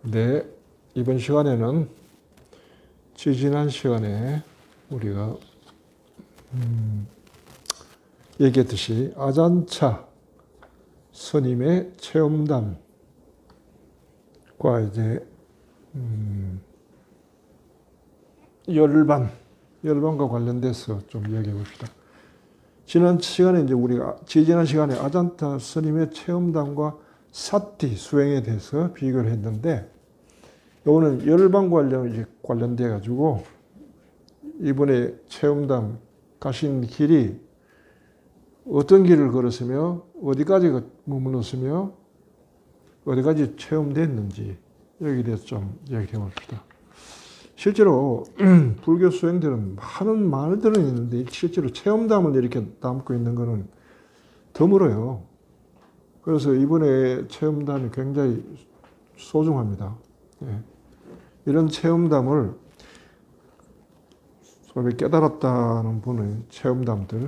네, 이번 시간에는 지난 시간에 우리가 얘기했듯이 아잔차 스님의 체험담과 이제 열반과 관련돼서 좀 이야기해 봅시다. 지난 시간에 지난 시간에 아잔타 스님의 체험담과 사티 수행에 대해서 비교를 했는데, 이거는 열반 관련돼 가지고 이번에 체험담 가신 길이 어떤 길을 걸었으며 어디까지 머물렀으며 어디까지 체험됐는지 여기에 대해서 좀 이야기해 봅시다. 실제로 불교 수행들은 많은 말들은 있는데 실제로 체험담을 이렇게 담고 있는 것은 드물어요. 그래서 이번에 체험담이 굉장히 소중합니다. 예. 이런 체험담을 소위 깨달았다는 분의 체험담들,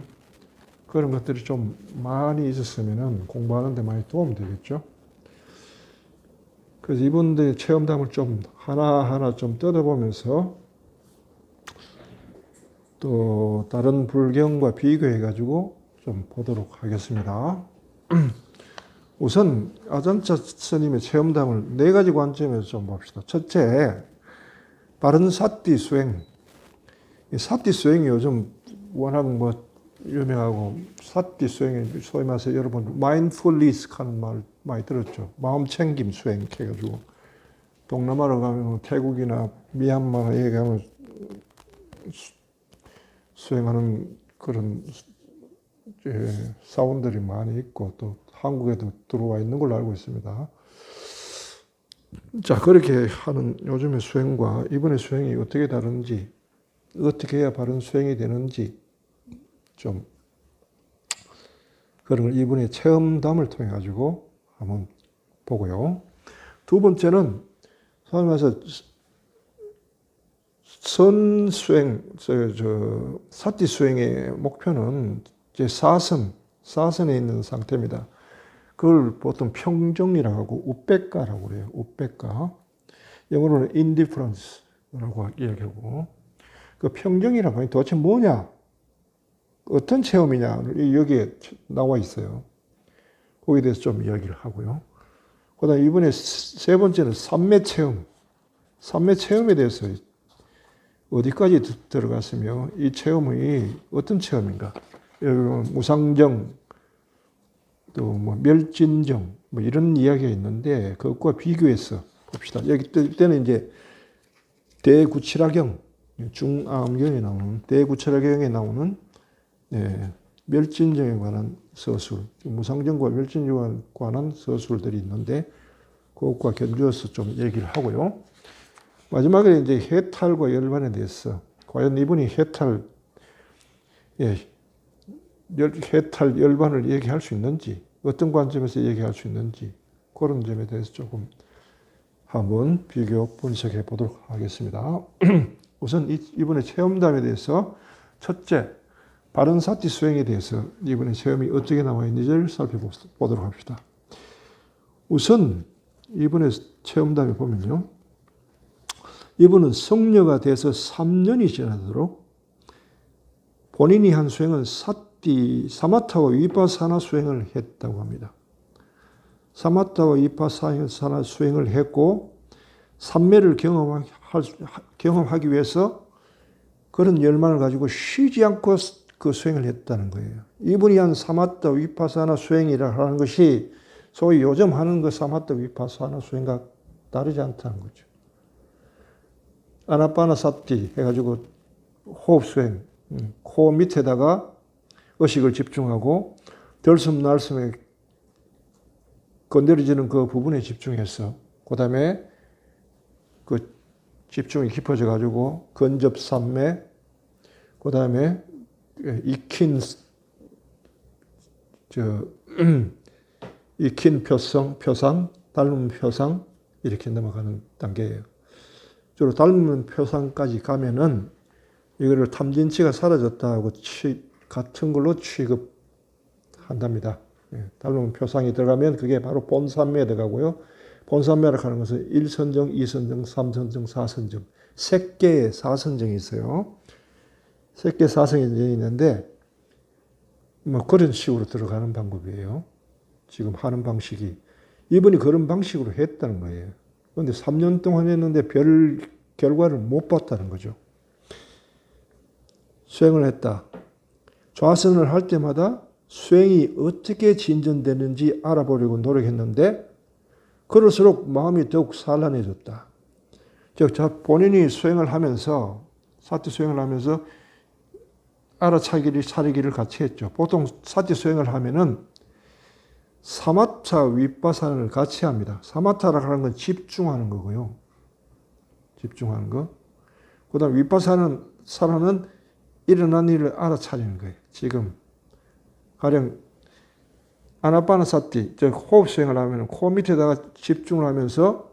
그런 것들이 좀 많이 있었으면 공부하는 데 많이 도움이 되겠죠. 그래서 이분들의 체험담을 좀 하나하나 좀 뜯어보면서 또 다른 불경과 비교해가지고 좀 보도록 하겠습니다. 우선 아잔차 스님의 체험담을 네 가지 관점에서 좀 봅시다. 첫째, 바른 사티 수행. 사티 수행이 요즘 워낙 유명하고, 사티 수행이 소위 말해서 여러분 마인드풀니스 하는 말 많이 들었죠. 마음 챙김 수행 해가지고 동남아로 가면 태국이나 미얀마에 가면 수행하는 그런 사원들이 많이 있고 또 한국에도 들어와 있는 걸로 알고 있습니다. 자, 그렇게 하는 요즘의 수행과 이번의 수행이 어떻게 다른지, 어떻게 해야 바른 수행이 되는지 좀 그런 걸 이번에 체험담을 통해 가지고 한번 보고요. 두 번째는 소위 말해서 선수행, 사티 수행의 목표는 이제 사선에 있는 상태입니다. 그걸 보통 평정이라고 하고 우백가라고 그래요. 우백가. 영어로는 indifference라고 이야기하고. 그 평정이라고 하니 도대체 뭐냐? 어떤 체험이냐? 여기에 나와 있어요. 거기에 대해서 좀 이야기를 하고요. 그 다음에 이번에 세 번째는 삼매 체험. 삼매 체험에 대해서 어디까지 들어갔으며 이 체험이 어떤 체험인가? 무상정, 또 멸진정, 이런 이야기가 있는데 그것과 비교해서 봅시다. 여기 때는 이제 대구칠화경, 중암경에 나오는 대구칠화경에 나오는 멸진정에 관한 서술, 무상정과 멸진정에 관한 서술들이 있는데 그것과 견주어서 좀 얘기를 하고요. 마지막에 이제 해탈과 열반에 대해서 과연 이분이 해탈 열반을 얘기할 수 있는지, 어떤 관점에서 얘기할 수 있는지 그런 점에 대해서 조금 한번 비교 분석해 보도록 하겠습니다. 우선 이번에 체험담에 대해서 첫째, 바른 사티 수행에 대해서 이번에 체험이 어떻게 나와 있는지를 살펴보도록 합시다. 우선 이번에 체험담에 보면요. 이분은 성녀가 돼서 3년이 지나도록 본인이 한 수행은 사마타와 위파사나 수행을 했다고 합니다. 사마타와 위파사나 수행을 했고 삼매를 경험하기 위해서 그런 열망을 가지고 쉬지 않고 그 수행을 했다는 거예요. 이분이 한 사마타 위파사나 수행이라 하는 것이 소위 요즘 하는 그 사마타 위파사나 수행과 다르지 않다는 거죠. 아나파나사티 해가지고 호흡 수행, 코 밑에다가 의식을 집중하고 들숨 날숨에 건드려지는 그 부분에 집중해서 그 다음에 그 집중이 깊어져 가지고 근접삼매, 그 다음에 익힌 표상, 닮은 표상 이렇게 넘어가는 단계예요. 주로 닮은 표상까지 가면은 이거를 탐진치가 사라졌다고 같은 걸로 취급한답니다. 닮은 표상이 들어가면 그게 바로 본삼매에 들어가고요. 본산매락하는 것은 1선정, 2선정, 3선정, 4선정. 3개의 4선정이 있어요. 3개 4선정이 있는데 뭐 그런 식으로 들어가는 방법이에요. 지금 하는 방식이. 이분이 그런 방식으로 했다는 거예요. 그런데 3년 동안 했는데 별 결과를 못 봤다는 거죠. 수행을 했다. 좌선을 할 때마다 수행이 어떻게 진전되는지 알아보려고 노력했는데 그럴수록 마음이 더욱 산란해졌다. 즉 본인이 수행을 하면서 사티 수행을 하면서 알아차리기를 같이 했죠. 보통 사티 수행을 하면은 사마타 윗바사를 같이 합니다. 사마타라고 하는 건 집중하는 거고요. 집중하는 거. 그 다음 윗바사는 일어난 일을 알아차리는 거예요. 지금 가령 아나파나사티, 호흡 수행을 하면 코 밑에다가 집중을 하면서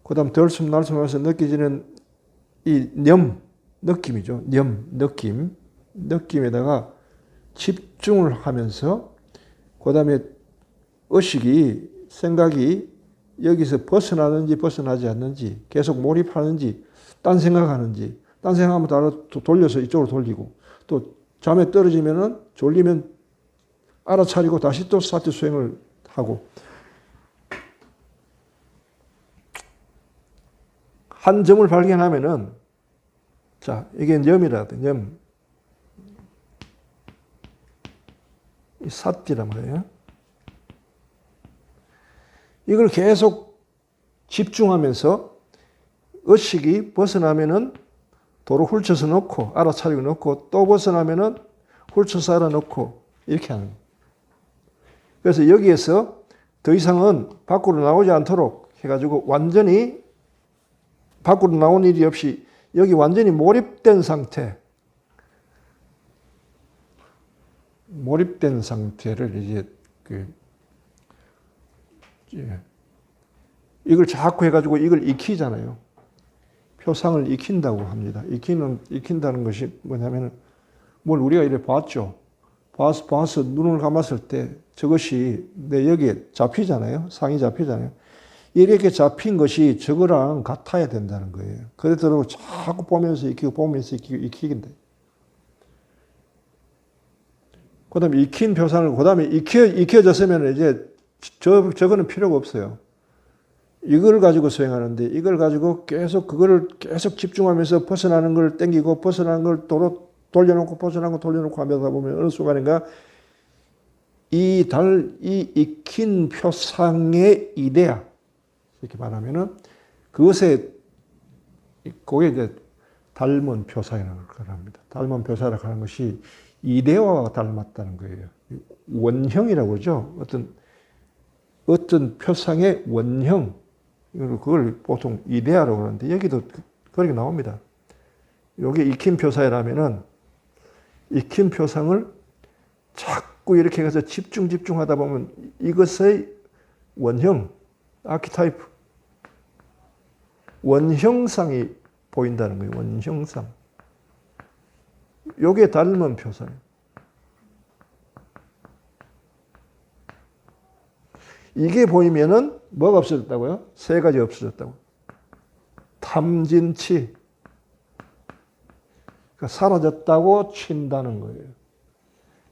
그 다음 덜숨 날숨하면서 느껴지는 이 느낌이죠. 느낌에다가 집중을 하면서 그 다음에 의식이, 생각이 여기서 벗어나는지 벗어나지 않는지, 계속 몰입하는지, 딴 생각하는지, 딴 생각하면 따로 돌려서 이쪽으로 돌리고, 또 잠에 떨어지면은 졸리면 알아차리고 다시 또 사티 수행을 하고, 한 점을 발견하면은, 자, 이게 념이라, 념. 이 사티란 말이에요. 이걸 계속 집중하면서 의식이 벗어나면은 도로 훑쳐서 놓고, 알아차리고 놓고, 또 벗어나면은 훑쳐서 알아놓고, 이렇게 하는 거예요. 그래서 여기에서 더 이상은 밖으로 나오지 않도록 해가지고 완전히 밖으로 나온 일이 없이 여기 완전히 몰입된 상태를 이제 이걸 자꾸 해가지고 이걸 익히잖아요. 표상을 익힌다고 합니다. 익힌다는 것이 뭐냐면 뭘 우리가 이렇게 봤죠. 봐서 눈을 감았을 때 저것이 내 여기에 잡히잖아요. 상이 잡히잖아요. 이렇게 잡힌 것이 저거랑 같아야 된다는 거예요. 그러도록 자꾸 보면서 익히긴다. 그 다음에 익힌 표상을, 그 다음에 익혀졌으면 이제 저거는 필요가 없어요. 이걸 가지고 수행하는데 이걸 가지고 그거를 계속 집중하면서 벗어나는 걸 땡기고 벗어나는 걸 도로 돌려놓고 벗어나는 걸 돌려놓고 하면서 보면 어느 순간인가 이 익힌 표상의 이데아, 이렇게 말하면은 그게 이제 닮은 표상이라고 합니다. 닮은 표사라고 하는 것이 이데아와 닮았다는 거예요. 원형이라고 그러죠. 어떤 표상의 원형, 그걸 보통 이데아라고 그러는데 여기도 그렇게 나옵니다. 여기 익힌 표사라면은 익힌 표상을 자꾸 이렇게 해서 집중하다 보면 이것의 원형, 아키타이프, 원형상이 보인다는 거예요. 원형상. 요게 닮은 표상이에요. 이게 보이면은 뭐가 없어졌다고요? 3가지 없어졌다고. 탐진치. 그러니까 사라졌다고 친다는 거예요.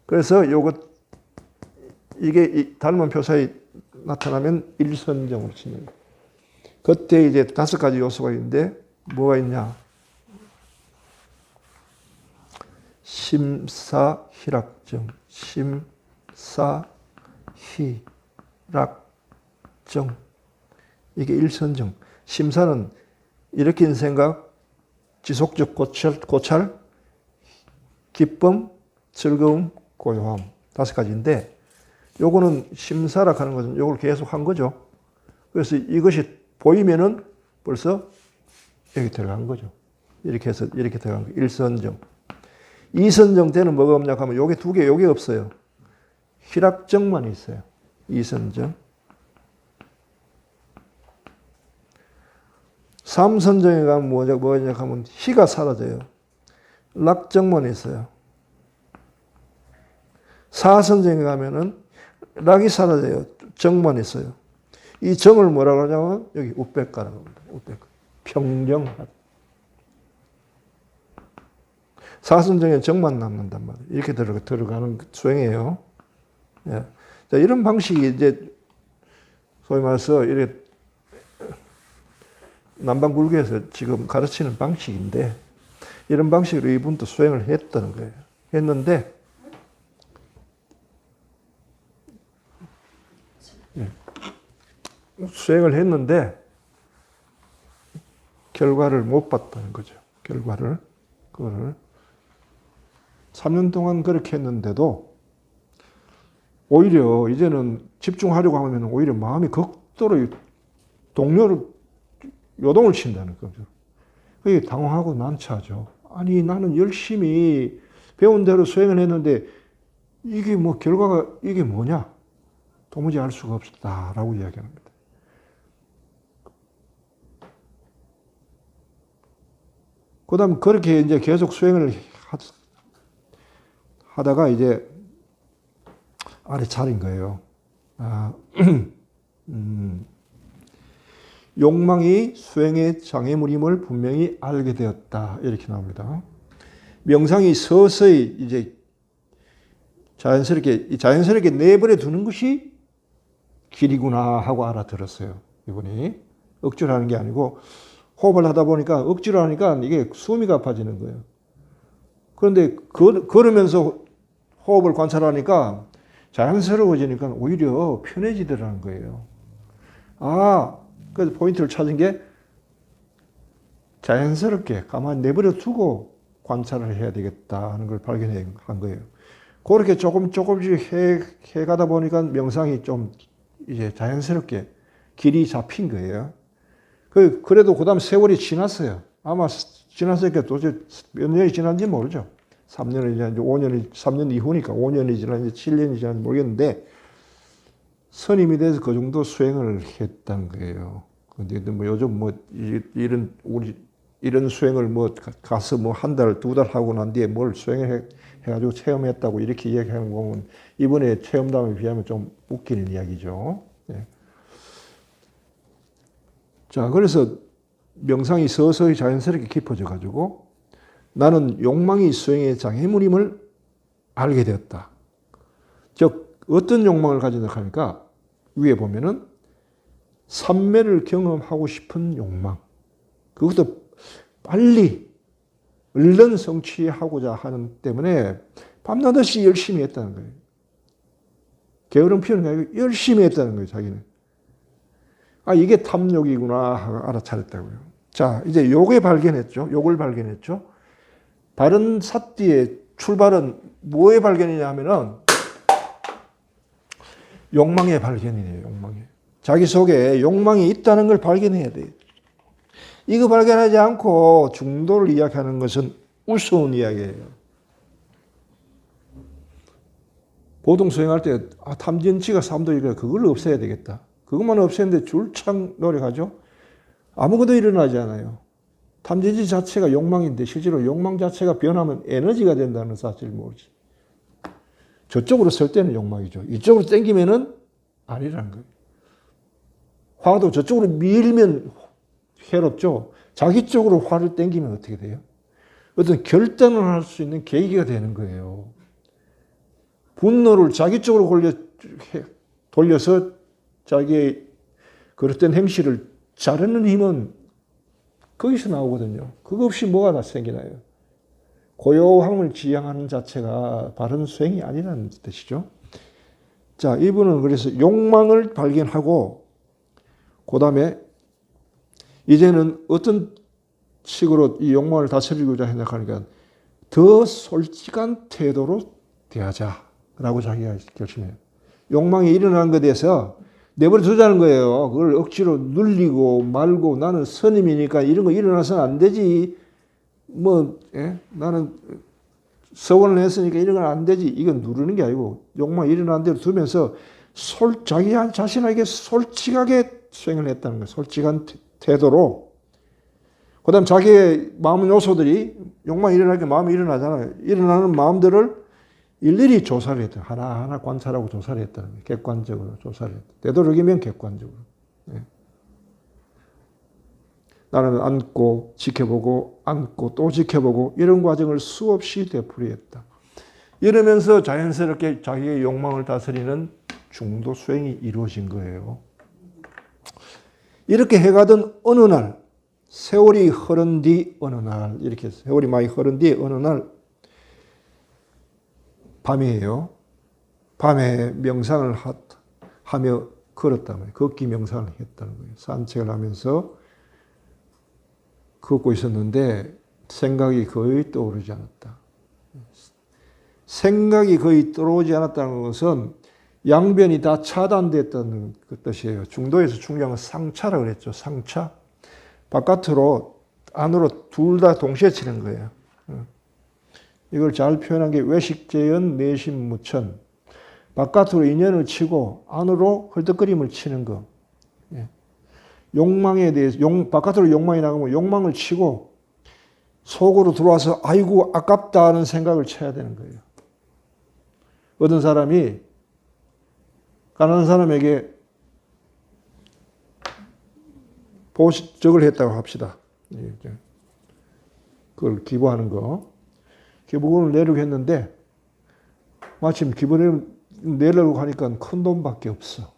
그래서 이게 닮은 표사에 나타나면 일선정으로 치는 거예요. 그때 이제 5가지 요소가 있는데 뭐가 있냐? 심사희락정. 심사희락정. 이게 일선정. 심사는 일으킨 생각, 지속적 고찰, 기쁨, 즐거움, 고요함. 5가지인데 요거는 심사라 하는 것은 요걸 계속 한 거죠. 그래서 이것이 보이면은 벌써 여기 들어간 거죠. 이렇게 해서 이렇게 들어간 거. 일선정. 이선정 때는 뭐가 없냐 하면 요게 2개, 요게 없어요. 희락정만 있어요. 이선정. 3선정에 가면 뭐냐 하면 희가 사라져요. 락정만 있어요. 4선정에 가면은 락이 사라져요. 정만 있어요. 이 정을 뭐라고 하냐면 여기 우백가라고 합니다. 우백가. 평정하다. 사선정에 정만 남는단 말이에요. 이렇게 들어가는 수행이에요. 예. 자, 이런 방식이 이제 소위 말해서 이렇게 남방불교에서 지금 가르치는 방식인데 이런 방식으로 이분도 수행을 했다는 거예요. 했는데 수행을 했는데 결과를 못 봤다는 거죠. 결과를. 그거를 3년 동안 그렇게 했는데도 오히려 이제는 집중하려고 하면 오히려 마음이 극도로 동료를 요동을 친다는 거죠. 그게 당황하고 난처하죠. 아니 나는 열심히 배운 대로 수행을 했는데 이게 뭐 결과가 이게 뭐냐? 도무지 알 수가 없었다라고 이야기합니다. 그 다음 그렇게 이제 계속 수행을 하다가 이제 알에 차린 거예요. 욕망이 수행의 장애물임을 분명히 알게 되었다. 이렇게 나옵니다. 명상이 서서히 이제 자연스럽게 내버려 두는 것이 길이구나 하고 알아들었어요. 이분이. 억지로 하는 게 아니고 호흡을 하다 보니까 억지로 하니까 이게 숨이 가빠지는 거예요. 그런데 걸으면서 호흡을 관찰하니까 자연스러워지니까 오히려 편해지더라는 거예요. 그래서 포인트를 찾은 게 자연스럽게 가만히 내버려 두고 관찰을 해야 되겠다 하는 걸 발견한 거예요. 그렇게 조금씩 해 가다 보니까 명상이 좀 이제 자연스럽게 길이 잡힌 거예요. 그래도 그 다음 세월이 지났어요. 아마 지났으니까 도대체 몇 년이 지났는지 모르죠. 3년이 지났는지 5년이, 3년 이후니까 5년이 지났는지 7년이 지났는지 모르겠는데 선임이 돼서 그 정도 수행을 했다는 거예요. 근데 뭐 요즘 뭐 이런 수행을 뭐 가서 뭐 한 달, 두 달 하고 난 뒤에 뭘 수행을 해가지고 체험했다고 이렇게 이야기하는 거 보면 이번에 체험담에 비하면 좀 웃기는 이야기죠. 네. 자, 그래서 명상이 서서히 자연스럽게 깊어져 가지고 나는 욕망이 수행의 장애물임을 알게 되었다. 즉 어떤 욕망을 가진다 하니까 위에 보면은 삼매를 경험하고 싶은 욕망. 그것도 빨리 얼른 성취하고자 하는 때문에 밤낮없이 열심히 했다는 거예요. 게으름 피우는 게 아니고 열심히 했다는 거예요, 자기는. 이게 탐욕이구나 하고 알아차렸다고요. 자, 이제 욕을 발견했죠. 바른 사띠의 출발은 뭐에 발견이냐 하면은 욕망의 발견이에요, 욕망에. 자기 속에 욕망이 있다는 걸 발견해야 돼요. 이거 발견하지 않고 중도를 이야기하는 것은 우스운 이야기예요. 보통 수행할 때 탐진치가 삼도이가 그걸 없애야 되겠다. 그것만 없애는데 줄창 노력하죠. 아무것도 일어나지 않아요. 탐진치 자체가 욕망인데 실제로 욕망 자체가 변하면 에너지가 된다는 사실을 모르지. 저쪽으로 설 때는 욕망이죠. 이쪽으로 당기면은 아니라는 거예요. 화도 저쪽으로 밀면 해롭죠. 자기 쪽으로 화를 당기면 어떻게 돼요? 어떤 결단을 할 수 있는 계기가 되는 거예요. 분노를 자기 쪽으로 돌려서 자기의 그릇된 행실을 자르는 힘은 거기서 나오거든요. 그거 없이 뭐가 다 생기나요? 고요함을 지향하는 자체가 바른 수행이 아니라는 뜻이죠. 자, 이분은 그래서 욕망을 발견하고 그 다음에 이제는 어떤 식으로 이 욕망을 다스리고자 생각하니까 더 솔직한 태도로 대하자라고 자기가 결심해요. 욕망이 일어난 것에 대해서 내버려 두자는 거예요. 그걸 억지로 눌리고 말고 나는 선임이니까 이런 거 일어나서는 안 되지. 나는 서원을 했으니까 이런 건 안 되지. 이건 누르는 게 아니고 욕망이 일어난 대로 두면서 자기 자신에게 솔직하게 수행을 했다는 거예요. 솔직한 태도로. 그 다음 자기의 마음 요소들이 욕망이 일어나니까 마음이 일어나잖아요. 일어나는 마음들을 일일이 조사를 했다. 하나하나 관찰하고 조사를 했다는 거예요. 객관적으로 조사를 했다. 되도록이면 객관적으로. 나는 안고 지켜보고 안고 또 지켜보고 이런 과정을 수없이 되풀이했다. 이러면서 자연스럽게 자기의 욕망을 다스리는 중도 수행이 이루어진 거예요. 이렇게 해가던 어느 날, 세월이 흐른 뒤 어느 날, 이렇게 세월이 많이 흐른 뒤 어느 날 밤이에요. 밤에 명상을 하며 걸었다는 거예요. 걷기 명상을 했다는 거예요. 산책을 하면서 걷고 있었는데 생각이 거의 떠오르지 않았다. 생각이 거의 떠오르지 않았다는 것은 양변이 다 차단됐다는 그 뜻이에요. 중도에서 중요한 건 상차라 그랬죠. 상차. 바깥으로 안으로 둘 다 동시에 치는 거예요. 이걸 잘 표현한 게 외식재연 내심무천. 바깥으로 인연을 치고 안으로 헐떡거림을 치는 거. 욕망에 대해서 바깥으로 욕망이 나가면 욕망을 치고 속으로 들어와서 아이고 아깝다 하는 생각을 쳐야 되는 거예요. 어떤 사람이 가난한 사람에게 보식적을 했다고 합시다. 그걸 기부하는 거. 기부금을 내려고 했는데 마침 기부를 내려고 하니까 큰 돈밖에 없어.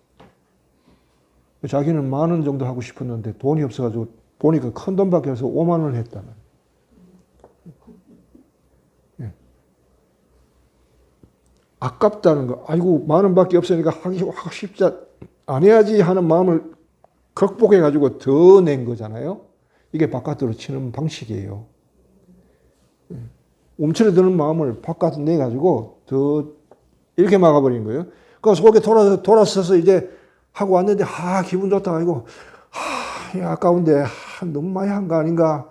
자기는 10,000원 정도 하고 싶었는데 돈이 없어가지고 보니까 큰 돈밖에 없어서 5만 원을 했다는. 아깝다는 거. 아이고 10,000원밖에 없으니까 하기 쉽지 안 해야지 하는 마음을 극복해가지고 더 낸 거잖아요. 이게 바깥으로 치는 방식이에요. 움츠러드는 마음을 바깥으로 내가지고 더 이렇게 막아버린 거예요. 그 속에 돌아서서 이제 하고 왔는데 기분 좋다. 아이고 아까운데 너무 많이 한 거 아닌가.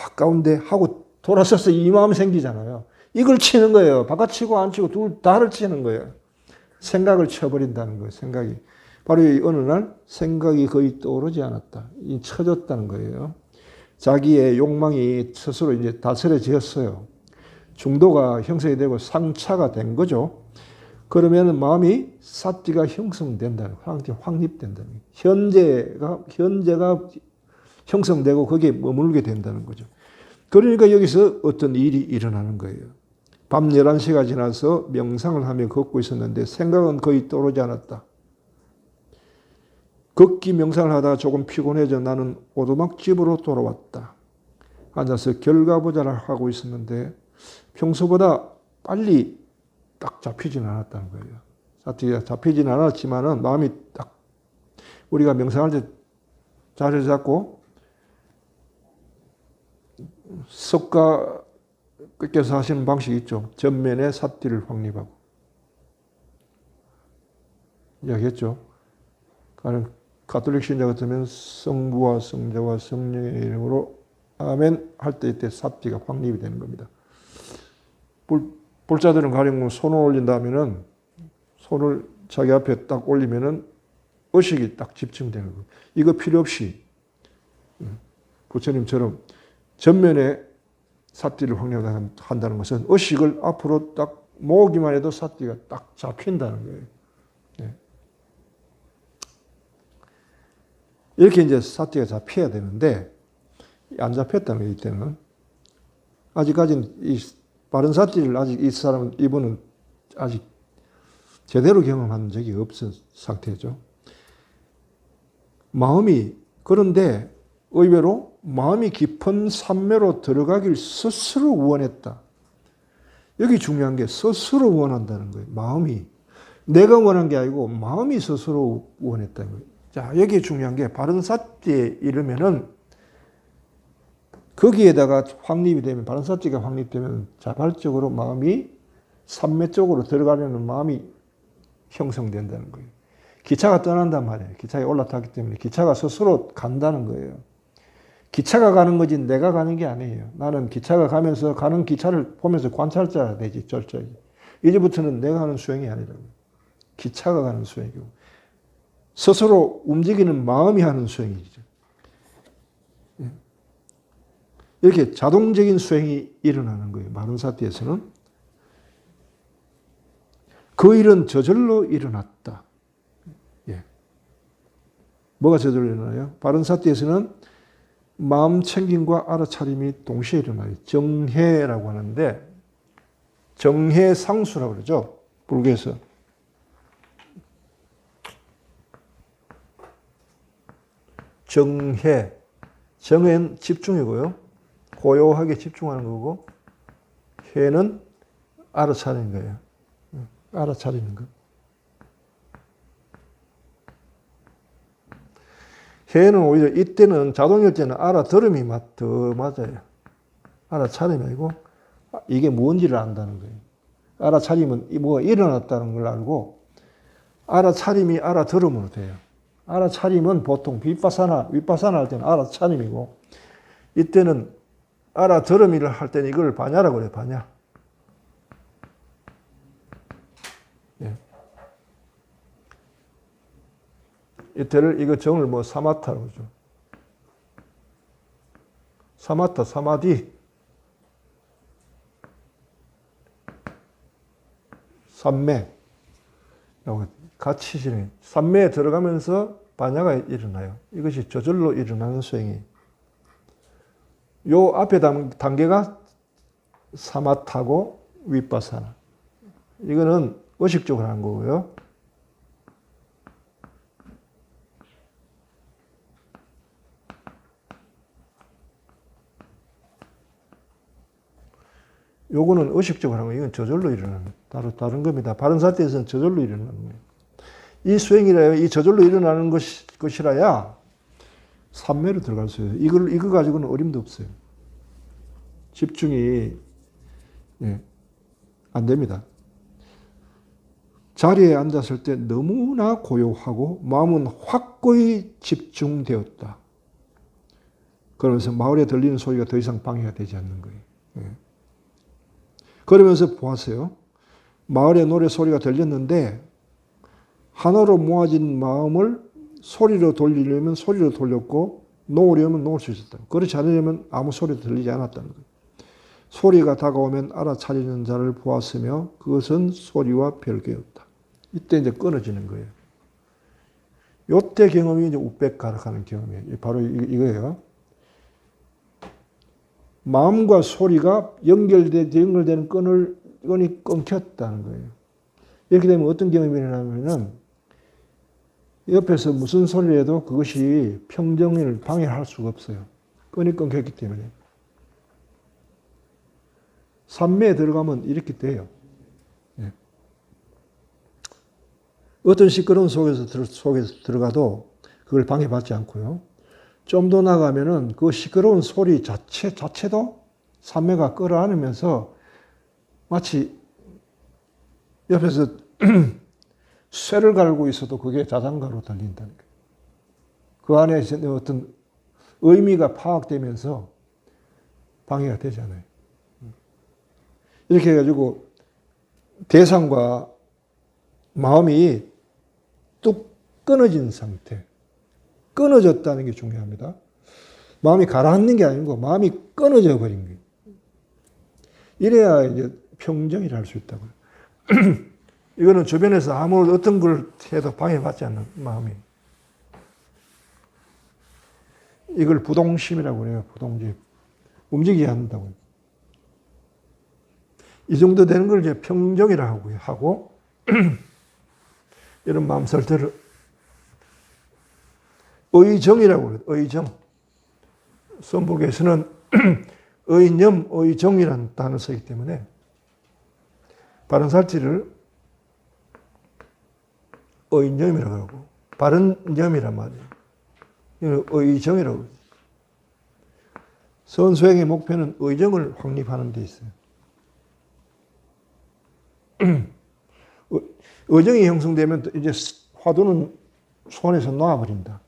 아까운데 하고 돌아서서 이 마음이 생기잖아요. 이걸 치는 거예요. 바깥 치고 안 치고 둘 다를 치는 거예요. 생각을 쳐버린다는 거예요. 생각이. 바로 어느 날 생각이 거의 떠오르지 않았다. 쳐졌다는 거예요. 자기의 욕망이 스스로 이제 다스려졌어요. 중도가 형성이 되고 상차가 된 거죠. 그러면 마음이 사티가 형성된다는 거예요. 확립된다는 거예요. 현재가 형성되고 거기에 머물게 된다는 거죠. 그러니까 여기서 어떤 일이 일어나는 거예요. 밤 11시가 지나서 명상을 하며 걷고 있었는데 생각은 거의 떠오르지 않았다. 걷기 명상을 하다가 조금 피곤해져 나는 오두막 집으로 돌아왔다. 앉아서 결과보자를 하고 있었는데 평소보다 빨리 딱 잡히지는 않았다는 거예요. 사티가 잡히지는 않았지만은 마음이 딱 우리가 명상할 때 자리를 잡고 석가께서 하시는 방식이 있죠. 전면에 사티를 확립하고 이야기했죠. 가톨릭 신자 같으면 성부와 성자와 성령의 이름으로 아멘 할 때 이때 사티가 확립이 되는 겁니다. 불자들은 가령 손을 올린다 하면은 손을 자기 앞에 딱 올리면은 의식이 딱 집중되는 거예요. 이거 필요 없이 부처님처럼 전면에 사티를 확립한다는 것은 의식을 앞으로 딱 모으기만 해도 사티가 딱 잡힌다는 거예요. 이렇게 이제 사티가 잡혀야 되는데 안 잡혔다는 거예요. 이때는 아직까지는 이 바른 사티를 아직 이분은 아직 제대로 경험한 적이 없은 상태죠. 마음이 그런데 의외로 마음이 깊은 삼매로 들어가길 스스로 원했다. 여기 중요한 게 스스로 원한다는 거예요. 마음이 내가 원한 게 아니고 마음이 스스로 원했다는 거예요. 자, 여기 중요한 게 바른 사티에 이르면은 거기에다가 확립이 되면 바른 사티가 확립되면 자발적으로 마음이 삼매 쪽으로 들어가려는 마음이 형성된다는 거예요. 기차가 떠난단 말이에요. 기차에 올라탔기 때문에 기차가 스스로 간다는 거예요. 기차가 가는 거지 내가 가는 게 아니에요. 나는 기차가 가면서 가는 기차를 보면서 관찰자가 되지, 철저히. 이제부터는 내가 하는 수행이 아니라고. 기차가 가는 수행이고. 스스로 움직이는 마음이 하는 수행이죠. 이렇게 자동적인 수행이 일어나는 거예요. 바른 사티에서는. 그 일은 저절로 일어났다. 예. 뭐가 저절로 일어나요? 바른 사티에서는 마음 챙김과 알아차림이 동시에 일어나요. 정해라고 하는데 정해상수라고 그러죠. 불교에서. 정해. 정해는 집중이고요. 고요하게 집중하는 거고 해는 알아차리는 거예요. 알아차리는 거. 해는 오히려 이때는 자동열쇠는 알아들음이 더 맞아요. 알아차림이 아니고 이게 뭔지를 안다는 거예요. 알아차림은 뭐가 일어났다는 걸 알고 알아차림이 알아들음으로 돼요. 알아차림은 보통 윗바사나 할 때는 알아차림이고 이때는 알아들음이를 할 때는 이걸 반야라고 그래요. 반야. 예. 이때를 이거 정을 뭐 사마타라고 그러죠. 사마타, 사마디. 삼매. 같이 진행. 삼매에 들어가면서 반야가 일어나요. 이것이 저절로 일어나는 수행이. 요 앞에 단계가 사마타고 윗바사나. 이거는 의식적으로 하는 거고요. 요거는 의식적으로 하는 거예요. 이건 저절로 일어나는 다른 겁니다. 바른 사태에서는 저절로 일어나는 거예요. 이 수행이라요. 이 저절로 일어나는 것이라야 삼매로 들어갈 수 있어요. 이거 가지고는 어림도 없어요. 집중이 안 됩니다. 자리에 앉았을 때 너무나 고요하고 마음은 확고히 집중되었다. 그러면서 마을에 들리는 소리가 더 이상 방해가 되지 않는 거예요. 그러면서 보았어요. 마을에 노래 소리가 들렸는데 하나로 모아진 마음을 소리로 돌리려면 소리로 돌렸고 놓으려면 놓을 수 있었다. 그렇지 않으려면 아무 소리도 들리지 않았다는 거예요. 소리가 다가오면 알아차리는 자를 보았으며 그것은 소리와 별개였다. 이때 이제 끊어지는 거예요. 이때 경험이 이제 우백가락하는 경험이에요. 바로 이거예요. 마음과 소리가 연결되는 끈이 끊겼다는 거예요. 이렇게 되면 어떤 경험이 일어나냐면 옆에서 무슨 소리를 해도 그것이 평정을 방해할 수가 없어요. 끈이 끊겼기 때문에. 삼매에 들어가면 이렇게 돼요. 어떤 시끄러운 속에서 들어가도 그걸 방해받지 않고요. 좀 더 나가면은 그 시끄러운 소리 자체도 삼매가 끌어안으면서 마치 옆에서 쇠를 갈고 있어도 그게 자장가로 들린다는 거예요. 그 안에 어떤 의미가 파악되면서 방해가 되잖아요. 이렇게 해가지고 대상과 마음이 뚝 끊어진 상태. 끊어졌다는 게 중요합니다. 마음이 가라앉는 게 아니고 마음이 끊어져 버린 거예요. 이래야 이제 평정이라 할 수 있다고요. 이거는 주변에서 아무 어떤 걸 해도 방해받지 않는 마음이. 이걸 부동심이라고 그래요. 부동심. 움직이지 않는다고요. 이 정도 되는 걸 이제 평정이라고 하고 이런 마음 상태를 의정이라고 그래요. 의정. 선불교에서는 의념, 의정이라는 단어를 쓰기 때문에 바른 살지를 의념이라고 하고 바른 념이란 말이에요. 의정이라고 해요. 선수행의 목표는 의정을 확립하는 데 있어요. 의정이 형성되면 이제 화두는 손에서 놓아버린다.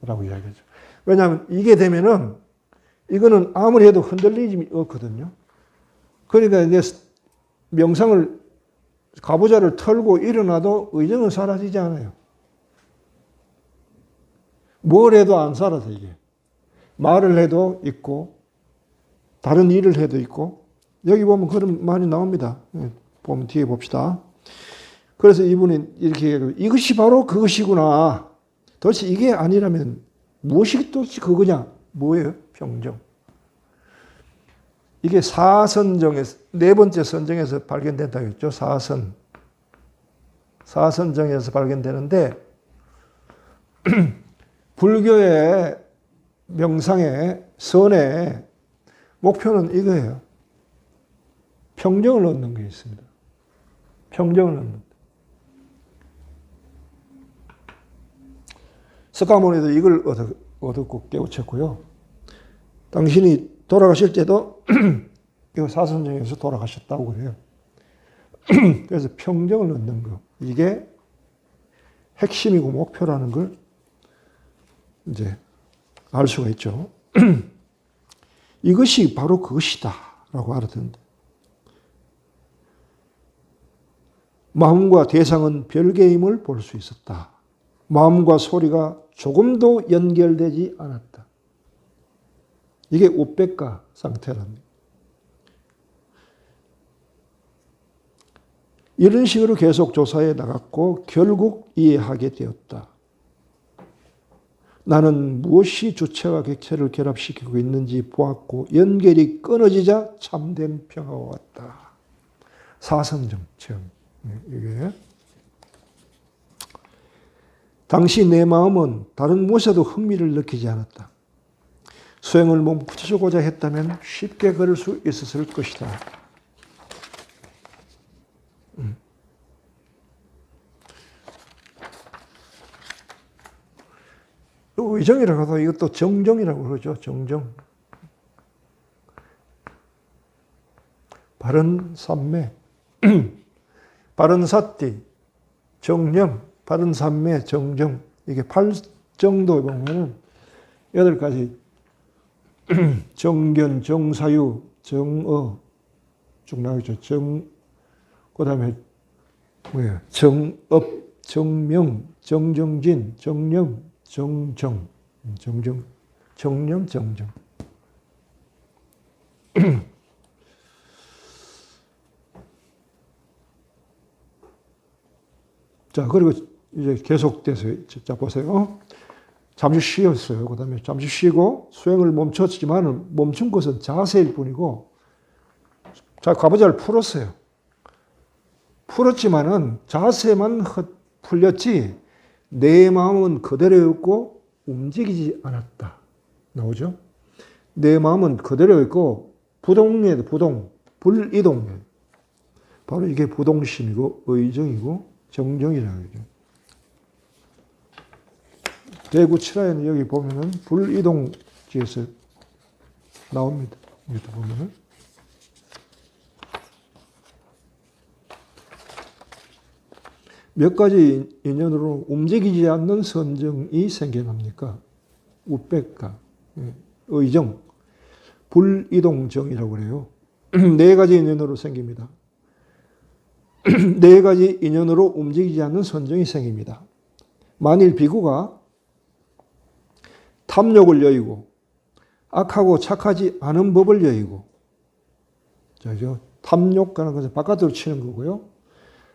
라고 이야기하죠. 왜냐하면 이게 되면은 이거는 아무리 해도 흔들리지 없거든요. 그러니까 이제 명상을 가부좌를 털고 일어나도 의정은 사라지지 않아요. 뭘 해도 안 사라져 이게. 말을 해도 있고 다른 일을 해도 있고 여기 보면 그런 말이 나옵니다. 보면 뒤에 봅시다. 그래서 이분이 이렇게 얘기해요. 이것이 바로 그것이구나. 도대체 이게 아니라면 무엇이 도대체 그거냐? 뭐예요? 평정. 이게 사선정에서, 네 번째 선정에서 발견된다고 했죠. 사선정에서 발견되는데, 불교의 명상의 선의 목표는 이거예요. 평정을 얻는 게 있습니다. 평정을 얻는. 석가모니도 이걸 얻었고 깨우쳤고요. 당신이 돌아가실 때도 이거 사선정에서 돌아가셨다고 그래요. 그래서 평정을 얻는 거. 이게 핵심이고 목표라는 걸 이제 알 수가 있죠. 이것이 바로 그것이다 라고 알아듣는다. 마음과 대상은 별개임을 볼 수 있었다. 마음과 소리가 조금도 연결되지 않았다. 이게 우백가 상태랍니다. 이런 식으로 계속 조사해 나갔고 결국 이해하게 되었다. 나는 무엇이 주체와 객체를 결합시키고 있는지 보았고 연결이 끊어지자 참된 평화가 왔다. 사선정 체험. 이게 당시 내 마음은 다른 무엇에도 흥미를 느끼지 않았다. 수행을 몸붙여주고자 했다면 쉽게 걸을 수 있었을 것이다. 의정이라고 해도 이것도 정정이라고 그러죠. 정정. 바른 삼매, 바른 사띠, 정령, 바른 삼매, 정정. 이게 8정도에 보면은 8가지 정견, 정사유, 정어 쭉 나오죠. 그 다음에 뭐예요? 정업, 정명, 정정진, 정령, 정정, 정령, 정정. 자, 그리고 이제 계속돼서, 자, 보세요. 잠시 쉬었어요. 그 다음에 잠시 쉬고 수행을 멈췄지만 멈춘 것은 자세일 뿐이고, 자, 가부좌를 풀었어요. 풀었지만은 자세만 풀렸지, 내 마음은 그대로였고 움직이지 않았다. 나오죠? 내 마음은 그대로였고 부동이에요. 부동, 불이동. 바로 이게 부동심이고 의정이고 정정이라고 하죠. 대구 칠화에는 여기 보면은 불이동지에서 나옵니다. 여기 보면은 몇 가지 인연으로 움직이지 않는 선정이 생겨납니까? 우백가, 의정, 불이동정이라고 그래요. 4가지 인연으로 생깁니다. 4가지 인연으로 움직이지 않는 선정이 생깁니다. 만일 비구가 탐욕을 여의고 악하고 착하지 않은 법을 여의고, 탐욕하는 것은 바깥으로 치는 거고요.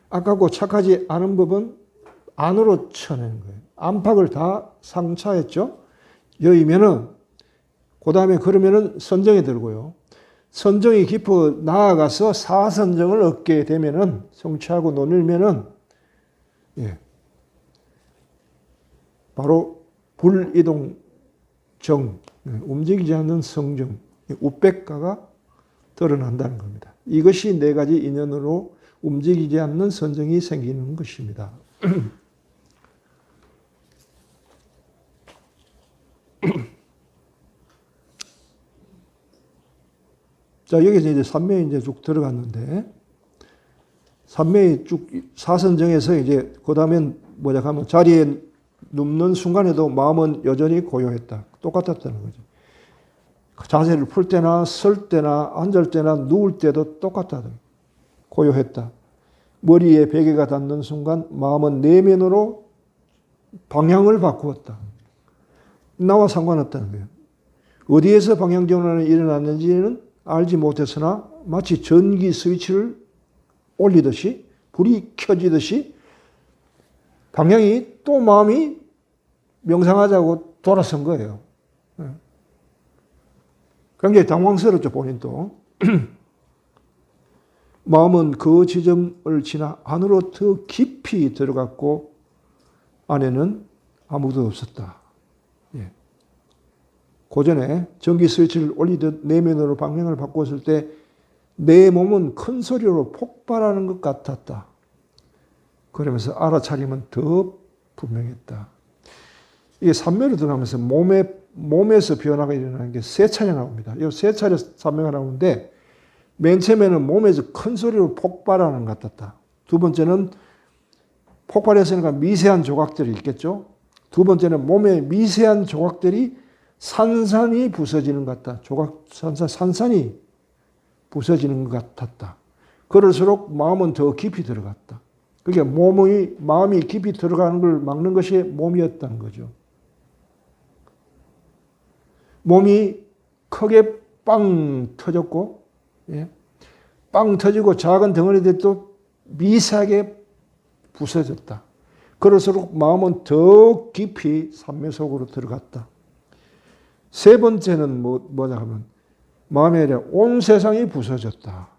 악하고 착하지 않은 법은 안으로 쳐내는 거예요. 안팎을 다 상차했죠. 여의면은, 그 다음에 그러면은 선정에 들고요. 선정이 깊어 나아가서 사선정을 얻게 되면은, 성취하고 논일면은, 바로 불이동정, 움직이지 않는 성정, 우백가가 드러난다는 겁니다. 이것이 4가지 인연으로 움직이지 않는 선정이 생기는 것입니다. 자, 여기서 이제 삼매에 이제 쭉 들어갔는데, 삼매에 쭉 사선정에서 이제, 그 다음엔 뭐냐 하면 자리에 눕는 순간에도 마음은 여전히 고요했다. 똑같았다는 거죠. 자세를 풀 때나 설 때나 앉을 때나 누울 때도 똑같다. 고요했다. 머리에 베개가 닿는 순간 마음은 내면으로 방향을 바꾸었다. 나와 상관없다는 거예요. 어디에서 방향 전환이 일어났는지는 알지 못했으나 마치 전기 스위치를 올리듯이, 불이 켜지듯이 방향이 또 마음이 명상하자고 돌아선 거예요. 굉장히 당황스럽죠, 본인도. 마음은 그 지점을 지나 안으로 더 깊이 들어갔고 안에는 아무도 없었다. 예. 고전에 전기 스위치를 올리듯 내면으로 방향을 바꿨을 때 내 몸은 큰 소리로 폭발하는 것 같았다. 그러면서 알아차리면 더 분명했다. 이게 삼매로 들어가면서 몸에서 변화가 일어나는 게 세 차례 나옵니다. 이 세 차례 삼매가 나오는데 맨 처음에는 몸에서 큰 소리로 폭발하는 것 같았다. 두 번째는 폭발했으니까 미세한 조각들이 있겠죠. 두 번째는 몸의 미세한 조각들이 산산이 부서지는 것 같다. 산산이 부서지는 것 같았다. 그럴수록 마음은 더 깊이 들어갔다. 그게 마음이 깊이 들어가는 걸 막는 것이 몸이었다는 거죠. 몸이 크게 빵 터졌고, 예? 빵 터지고 작은 덩어리들도 미세하게 부서졌다. 그럴수록 마음은 더 깊이 삼매 속으로 들어갔다. 세 번째는 뭐냐 하면 마음에 아니라 온 세상이 부서졌다.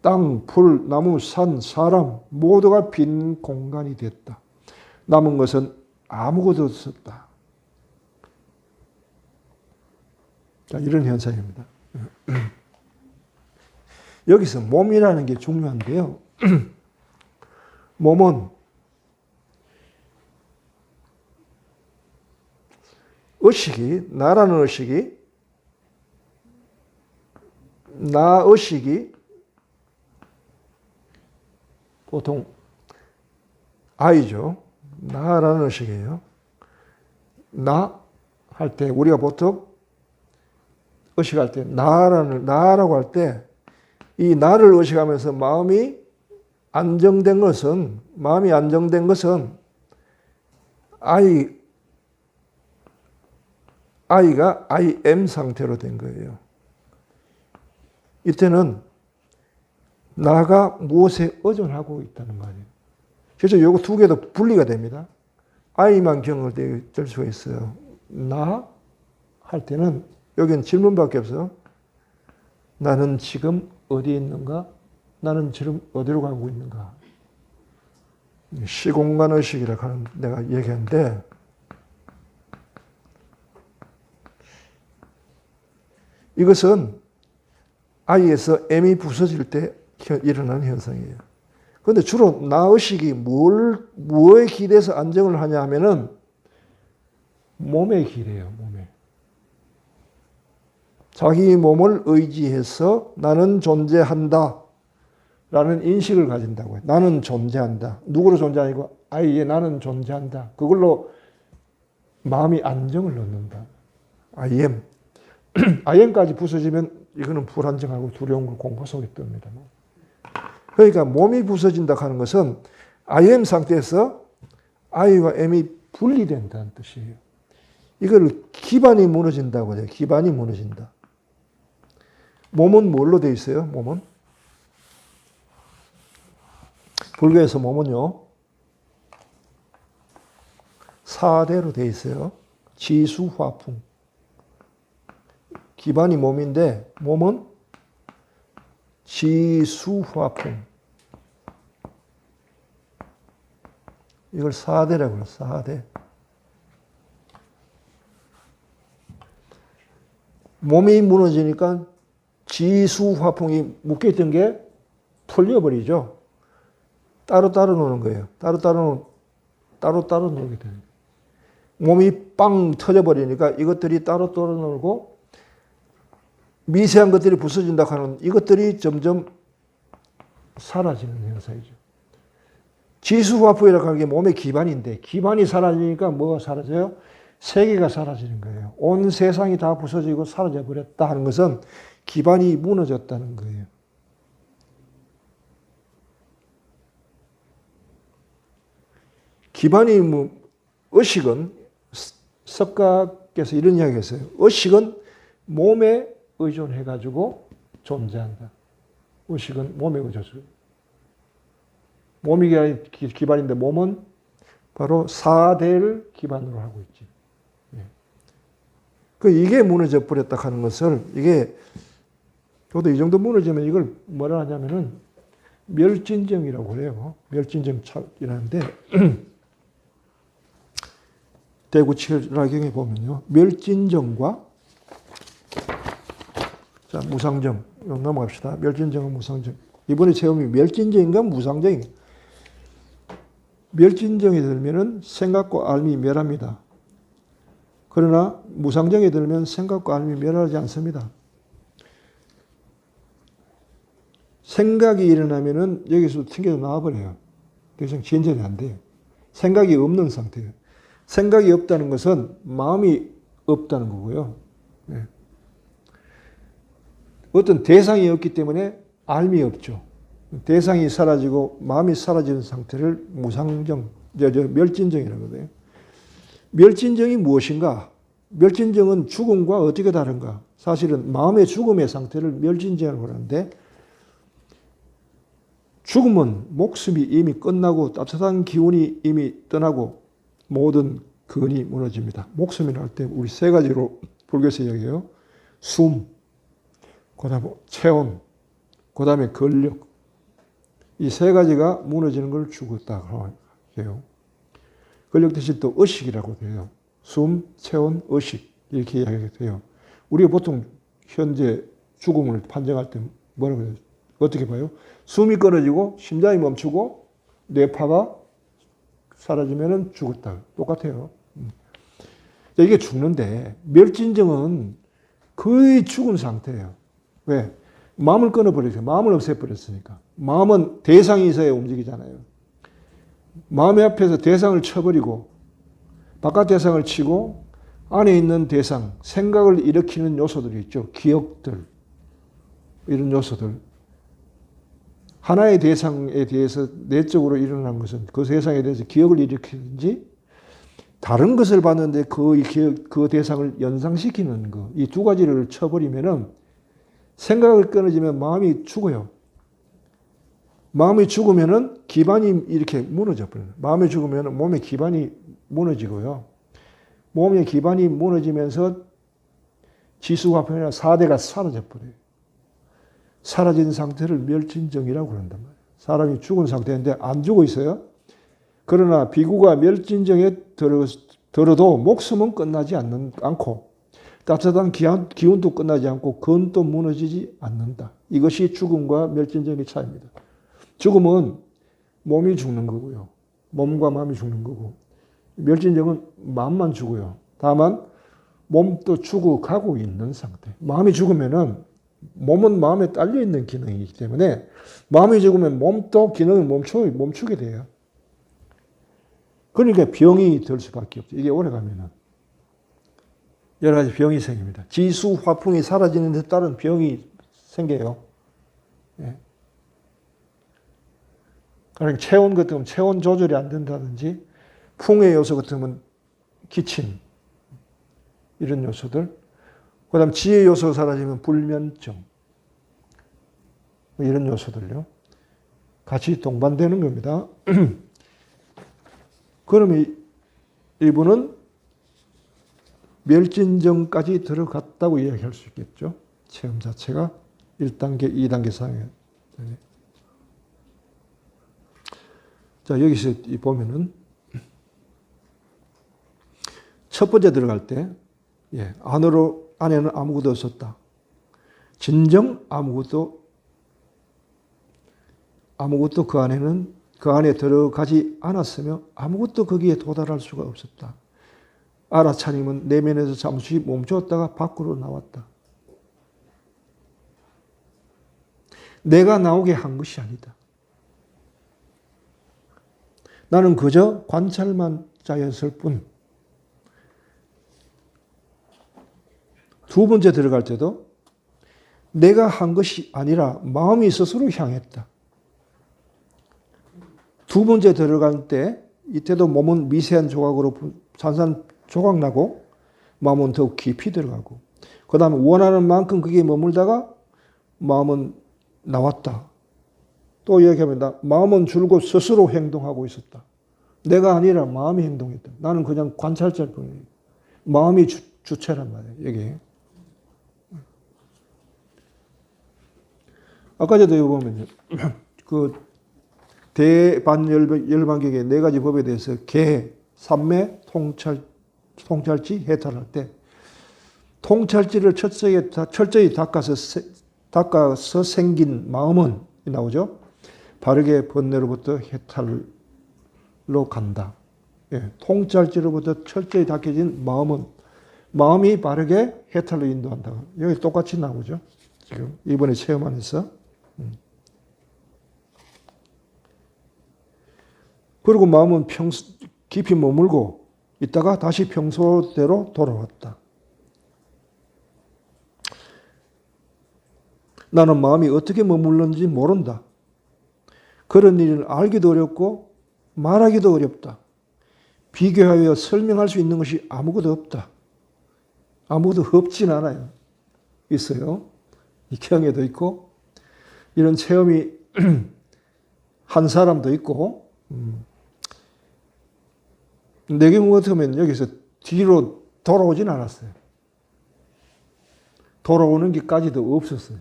땅, 풀, 나무, 산, 사람 모두가 빈 공간이 됐다. 남은 것은 아무것도 없었다. 자, 이런 현상입니다. 여기서 몸이라는 게 중요한데요. 몸은 나라는 의식이 보통 아이죠. 나라는 의식이에요. 나 할 때 우리가 보통 의식할 때 나라고 할 때 이 나를 의식하면서 마음이 안정된 것은 아이가 I am 상태로 된 거예요. 이때는 나가 무엇에 의존하고 있다는 말이에요. 그래서 요거 두 개도 분리가 됩니다. I만 경험될 수가 있어요. 나 할 때는 여기는 질문밖에 없어요. 나는 지금 어디에 있는가? 나는 지금 어디로 가고 있는가? 시공간 의식이라고 하는 내가 얘기하는데 이것은 I에서 M이 부서질 때 일어나는 현상이에요. 그런데 주로 나의식이 무엇에 기대서 안정을 하냐 하면은 몸에 기대요, 몸에. 자기 몸을 의지해서 나는 존재한다 라는 인식을 가진다고요. 나는 존재한다. 누구로 존재하고 아이에 나는 존재한다. 그걸로 마음이 안정을 얻는다. I am. I am까지 부서지면 이거는 불안정하고 두려운 걸 공포 속에 뜹니다. 그러니까 몸이 부서진다 하는 것은 I am 상태에서 I와 M이 분리된다는 뜻이에요. 이걸 기반이 무너진다고 해요. 기반이 무너진다. 몸은 뭘로 되어 있어요? 몸은? 불교에서 몸은요. 4대로 되어 있어요. 지수화풍. 기반이 몸인데 몸은 지수화풍. 이걸 4대라고 해요. 4대. 몸이 무너지니까 지수화풍이 묶여있던 게 풀려버리죠. 따로따로 노는 거예요. 따로따로 놀게 되는 거예요. 몸이 빵 터져버리니까 이것들이 따로따로 놀고 미세한 것들이 부서진다 하는 이것들이 점점 사라지는 현상이죠. 지수화풍이라고 하는 게 몸의 기반인데 기반이 사라지니까 뭐가 사라져요? 세계가 사라지는 거예요. 온 세상이 다 부서지고 사라져 버렸다 하는 것은 기반이 무너졌다는 거예요. 기반이 의식은 석가께서 이런 이야기 했어요. 의식은 몸에 의존해가지고 존재한다. 의식은 몸에 의존해서. 몸이 기반인데 몸은 바로 사대를 기반으로 하고 있지. 이게 무너져 버렸다 하는 것을, 이게 저도 이 정도 무너지면 이걸 뭐라 하냐면은 멸진정이라고 그래요. 멸진정 찰이라는데 대구 칠라경에 보면요, 멸진정과 자 무상정 넘어갑시다. 멸진정과 무상정. 이번에 체험이 멸진정인가 무상정인가? 멸진정이 들면은 생각과 알미 멸합니다. 그러나 무상정이 들면 생각과 알미 멸하지 않습니다. 생각이 일어나면은 여기서 튕겨서 나와버려요. 더 이상 진전이 안 돼요. 생각이 없는 상태예요. 생각이 없다는 것은 마음이 없다는 거고요. 네. 어떤 대상이 없기 때문에 알미 없죠. 대상이 사라지고 마음이 사라지는 상태를 무상정, 멸진정이라고 하거든요. 멸진정이 무엇인가? 멸진정은 죽음과 어떻게 다른가? 사실은 마음의 죽음의 상태를 멸진정이라고 하는데, 죽음은 목숨이 이미 끝나고 따뜻한 기운이 이미 떠나고 모든 근이 무너집니다. 목숨이라 할 때 우리 세 가지로 불교에서 얘기해요. 숨, 그 다음에 체온, 그 다음에 근력. 이 세 가지가 무너지는 걸 죽었다고 해요. 근력 대신 또 의식이라고 해요. 숨, 체온, 의식 이렇게 이야기가 돼요. 우리가 보통 현재 죽음을 판정할 때 뭐라고 해요? 어떻게 봐요? 숨이 끊어지고 심장이 멈추고 뇌파가 사라지면 죽었다. 똑같아요. 이게 죽는데 멸진정은 거의 죽은 상태예요. 왜? 마음을 끊어버렸어요. 마음을 없애버렸으니까. 마음은 대상이 있어야 움직이잖아요. 마음의 앞에서 대상을 쳐버리고 바깥 대상을 치고 안에 있는 대상, 생각을 일으키는 요소들이 있죠. 기억들, 이런 요소들. 하나의 대상에 대해서 내적으로 일어난 것은 그 대상에 대해서 기억을 일으키든지 다른 것을 봤는데 그 대상을 연상시키는 것. 이 두 가지를 쳐버리면은 생각을 끊어지면 마음이 죽어요. 마음이 죽으면은 기반이 이렇게 무너져 버려요. 마음이 죽으면 몸의 기반이 무너지고요. 몸의 기반이 무너지면서 지수화평이나 사대가 사라져 버려요. 사라진 상태를 멸진정이라고 그런단 말이에요. 사람이 죽은 상태인데 안 죽어 있어요. 그러나 비구가 멸진정에 들어도 목숨은 끝나지 않고 따뜻한 기운도 끝나지 않고 근도 무너지지 않는다. 이것이 죽음과 멸진정의 차이입니다. 죽음은 몸이 죽는 거고요. 몸과 마음이 죽는 거고, 멸진정은 마음만 죽어요. 다만 몸도 죽어가고 있는 상태. 마음이 죽으면은 몸은 마음에 딸려 있는 기능이기 때문에 마음이 죽으면 몸도 기능을 멈추게 돼요. 그러니까 병이 들 수밖에 없죠. 이게 오래 가면은 여러 가지 병이 생깁니다. 지수 화풍이 사라지는 데 따른 병이 생겨요. 예. 그러니까 체온 같은 건 체온 조절이 안 된다든지, 풍의 요소 같으면 기침, 이런 요소들. 그 다음 지혜 요소 사라지면 불면증, 이런 요소들요. 같이 동반되는 겁니다. 그러면 이분은 멸진정까지 들어갔다고 이야기할 수 있겠죠. 체험 자체가 1단계, 2단계 상황이에요. 자, 여기서 보면은 첫 번째 들어갈 때, 안에는 아무것도 없었다. 진정 아무것도 그 안에 들어가지 않았으며 아무것도 거기에 도달할 수가 없었다. 알아차림은 내면에서 잠시 멈추었다가 밖으로 나왔다. 내가 나오게 한 것이 아니다. 나는 그저 관찰만 자였을 뿐. 두 번째 들어갈 때도 내가 한 것이 아니라 마음이 스스로 향했다. 두 번째 들어갈 때 이때도 몸은 미세한 조각으로 산산 조각나고 마음은 더욱 깊이 들어가고, 그 다음에 원하는 만큼 거기에 머물다가 마음은 나왔다. 또 이야기합니다. 마음은 줄곧 스스로 행동하고 있었다. 내가 아니라 마음이 행동했다. 나는 그냥 관찰자일 뿐이에요. 마음이 주체란 말이에요. 여기. 아까 전에 보면 그 대반열반격의 네 가지 법에 대해서 개, 삼매, 통찰지, 해탈할 때 통찰지를 철저히 닦아서 생긴 마음은 나오죠. 바르게 번뇌로부터 해탈로 간다. 예, 통찰지로부터 철저히 닦여진 마음이 바르게 해탈로 인도한다. 여기 똑같이 나오죠. 지금 이번에 체험안에서. 그리고 마음은 깊이 머물고 있다가 다시 평소대로 돌아왔다. 나는 마음이 어떻게 머물는지 모른다. 그런 일을 알기도 어렵고 말하기도 어렵다. 비교하여 설명할 수 있는 것이 아무것도 없다. 아무것도 없진 않아요. 있어요. 이 경에도 있고 이런 체험이 한 사람도 있고 내 경우 같으면 여기서 뒤로 돌아오진 않았어요. 돌아오는 게까지도 없었어요.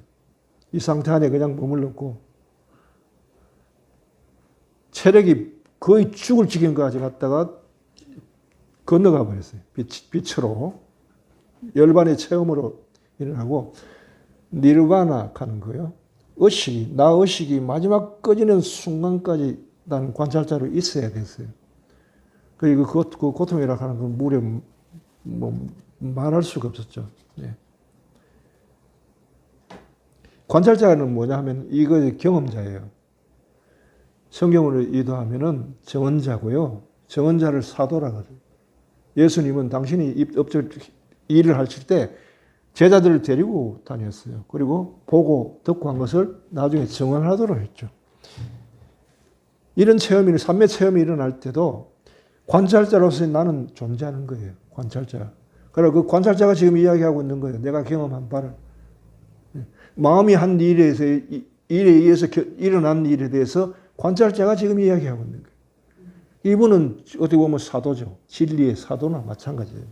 이 상태 안에 그냥 머물렀고 체력이 거의 죽을 지경까지 갔다가 건너가 버렸어요. 빛으로. 열반의 체험으로 일어나고 니르바나 가는 거예요. 나 의식이 마지막 꺼지는 순간까지 난 관찰자로 있어야 됐어요. 그리고 그 고통이라고 하는 건 무려 말할 수가 없었죠. 예. 관찰자는 뭐냐 하면 이거 경험자예요. 성경으로 이도하면은 정언자고요. 정언자를 사도라고 하죠. 예수님은 당신이 일을 하실 때 제자들을 데리고 다녔어요. 그리고 보고 듣고 한 것을 나중에 정언하도록 했죠. 이런 체험이, 삼매 체험이 일어날 때도 관찰자로서 나는 존재하는 거예요. 관찰자. 그리고 그 관찰자가 지금 이야기하고 있는 거예요. 내가 경험한 바를. 마음이 한 일에 의해서 일어난 일에 대해서 관찰자가 지금 이야기하고 있는 거예요. 이분은 어떻게 보면 사도죠. 진리의 사도나 마찬가지예요.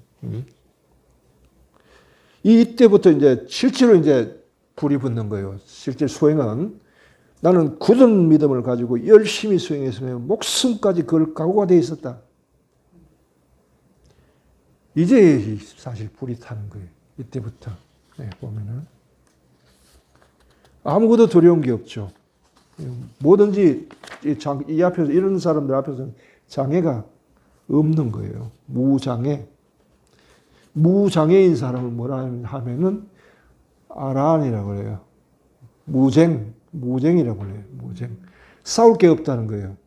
이때부터 이제 실제로 이제 불이 붙는 거예요. 실제 수행은 나는 굳은 믿음을 가지고 열심히 수행했으면 목숨까지 걸 각오가 돼 있었다. 이제 사실 불이 타는 거예요. 이때부터. 네, 보면은. 아무것도 두려운 게 없죠. 뭐든지 이 앞에서, 이런 사람들 앞에서는 장애가 없는 거예요. 무장애. 무장애인 사람을 뭐라 하면은 아란이라고 그래요. 무쟁이라고 그래요. 무쟁. 싸울 게 없다는 거예요.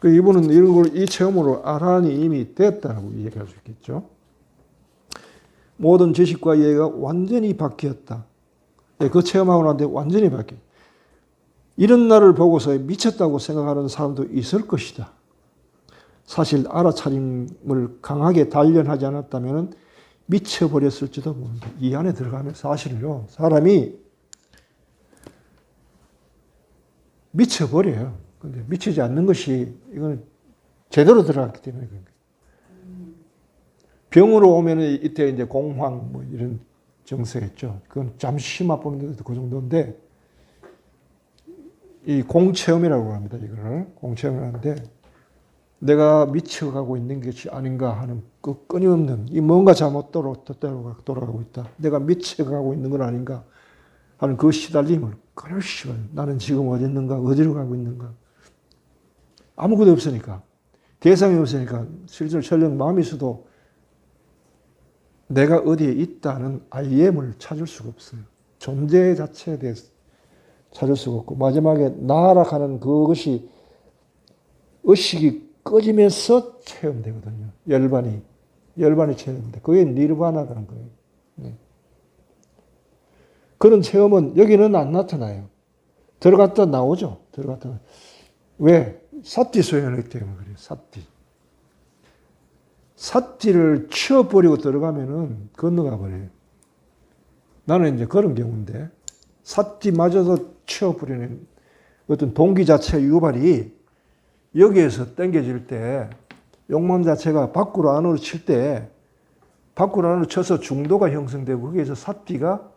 이분은 이 체험으로 아란이 이미 됐다고 얘기할 수 있겠죠. 모든 지식과 이해가 완전히 바뀌었다. 그 체험하고 난 뒤에 완전히 바뀌었다. 이런 날을 보고서 미쳤다고 생각하는 사람도 있을 것이다. 사실 알아차림을 강하게 단련하지 않았다면 미쳐버렸을지도 모른다. 이 안에 들어가면 사실요, 사람이 미쳐버려요. 근데 미치지 않는 것이 이건 제대로 들어갔기 때문에 그런 거예요. 병으로 오면 이때 이제 공황 뭐 이런 증세가 있죠. 그건 잠시 맛보는데도 그 정도인데 이 공체험이라고 합니다. 이거를 공체험을 하는데 내가 미쳐가고 있는 것이 아닌가 하는 그 끊임없는 이 뭔가 잘못 돌아가고 있다. 내가 미쳐가고 있는 건 아닌가 하는 그 시달림을 끊임없이 나는 지금 어디 있는가, 어디로 가고 있는가. 아무것도 없으니까, 대상이 없으니까 실제로 설령 마음이 있어도 내가 어디에 있다는 IM을 찾을 수가 없어요. 존재 자체에 대해서 찾을 수가 없고 마지막에 나락하는 그것이 의식이 꺼지면서 체험되거든요. 열반이 체험돼. 그게 니르바나라는 거예요. 네. 그런 체험은 여기는 안 나타나요. 들어갔다 나오죠. 들어갔다. 왜? 사티 소연하기 때문에 그래요. 사티를 치워버리고 들어가면은 건너가 버려요. 나는 이제 그런 경우인데 사티마저도 치워버리는 어떤 동기 자체 유발이 여기에서 당겨질 때 욕망 자체가 밖으로 안으로 칠 때 밖으로 안으로 쳐서 중도가 형성되고 거기에서 삿지가